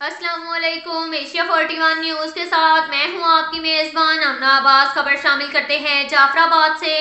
السلام علیکم، Asia 41 news کے ساتھ میں ہوں آپ کی میزبان امنا عباس۔ خبر شامل کرتے ہیں جعفر آباد سے۔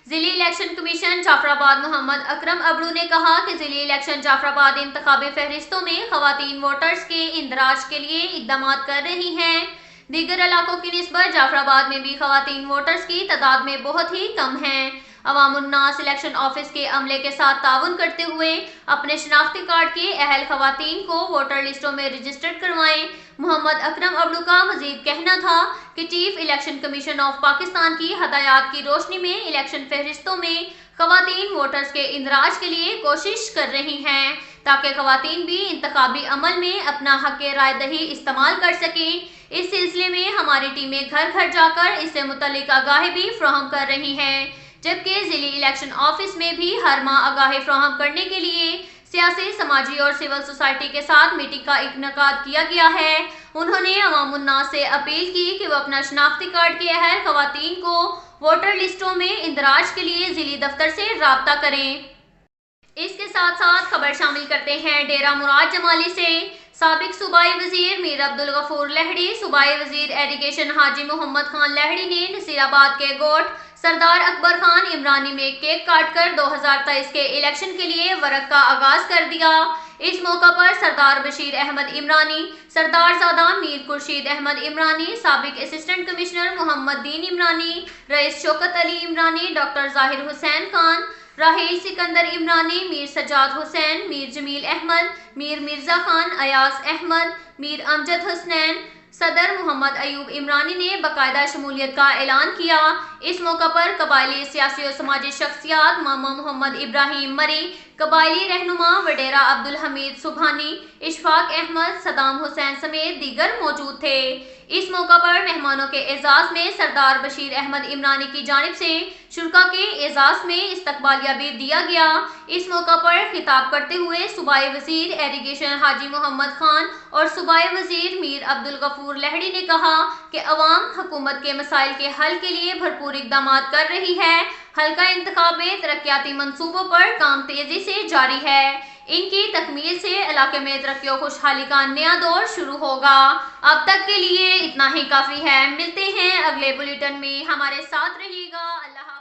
ضلعی الیکشن کمیشن جعفر آباد محمد اکرم ابڑو نے کہا کہ ضلعی الیکشن جعفر آباد انتخابی فہرستوں میں خواتین ووٹرز کے اندراج کے لیے اقدامات کر رہی ہیں۔ دیگر علاقوں کی نسبت جعفر آباد میں بھی خواتین ووٹرز کی تعداد میں بہت ہی کم ہیں۔ عوام الناس الیکشن آفس کے عملے کے ساتھ تعاون کرتے ہوئے اپنے شناختی کارڈ کے اہل خواتین کو ووٹر لسٹوں میں رجسٹرڈ کروائیں۔ محمد اکرم ابڑو کا مزید کہنا تھا کہ chief election commission of Pakistan کی ہدایات کی روشنی میں الیکشن فہرستوں میں خواتین ووٹرز کے اندراج کے لیے کوشش کر رہی ہیں تاکہ خواتین بھی انتخابی عمل میں اپنا حق رائے دہی استعمال کر سکیں۔ اس سلسلے میں ہماری ٹیمیں گھر گھر جا کر اس سے متعلق آگاہی بھی فراہم کر رہی ہیں، جبکہ ضلعی الیکشن آفس میں بھی ہر ماہ آگاہی فراہم کرنے کے لیے سیاسی، سماجی اور سول سوسائٹی کے ساتھ میٹنگ کا انعقاد کیا گیا ہے۔ انہوں نے عوام الناس سے اپیل کی کہ وہ اپنا شناختی کارڈ کے اہل خواتین کو ووٹر لسٹوں میں اندراج کے لیے ضلعی دفتر سے رابطہ کریں۔ اس کے ساتھ ساتھ خبر شامل کرتے ہیں ڈیرہ مراد جمالی سے۔ سابق صوبائی وزیر میر عبدالغفور لہڑی، صوبائی وزیر ایریگیشن حاجی محمد خان لہڑی نے نصیر آباد کے گوٹھ سردار اکبر خان عمرانی میں کیک کاٹ کر 2023 کے الیکشن کے لیے ورق کا آغاز کر دیا۔ اس موقع پر سردار بشیر احمد عمرانی، سردار زادہ میر خورشید احمد عمرانی، سابق اسسٹنٹ کمشنر محمد دین عمرانی، رئیس شوکت علی عمرانی، ڈاکٹر ظاہر حسین خان، راحیل سکندر عمرانی، میر سجاد حسین، میر جمیل احمد، میر مرزا خان، ایاز احمد، میر امجد حسنین، صدر محمد ایوب عمرانی نے باقاعدہ شمولیت کا اعلان کیا۔ اس موقع پر قبائلی سیاسی و سماجی شخصیات ماما محمد ابراہیم مری، قبائلی رہنما وڈیرہ عبدالحمید سبحانی، اشفاق احمد، صدام حسین سمیت دیگر موجود تھے۔ اس موقع پر مہمانوں کے اعزاز میں سردار بشیر احمد عمرانی کی جانب سے شرکاء کے اعزاز میں استقبالیہ بھی دیا گیا۔ اس موقع پر خطاب کرتے ہوئے صوبائی وزیر ایریگیشن حاجی محمد خان اور صوبائی وزیر میر عبدالغفور لہڑی نے کہا کہ عوام حکومت کے مسائل کے حل کے لیے بھرپور اقدامات کر رہی ہے۔ حلقہ انتخاب میں ترقیاتی منصوبوں پر کام تیزی سے جاری ہے۔ ان کی تکمیل سے علاقے میں ترقی و خوشحالی کا نیا دور شروع ہوگا۔ اب تک کے لیے اتنا ہی کافی ہے۔ ملتے ہیں اگلے بلیٹن میں، ہمارے ساتھ رہیے گا۔ اللہ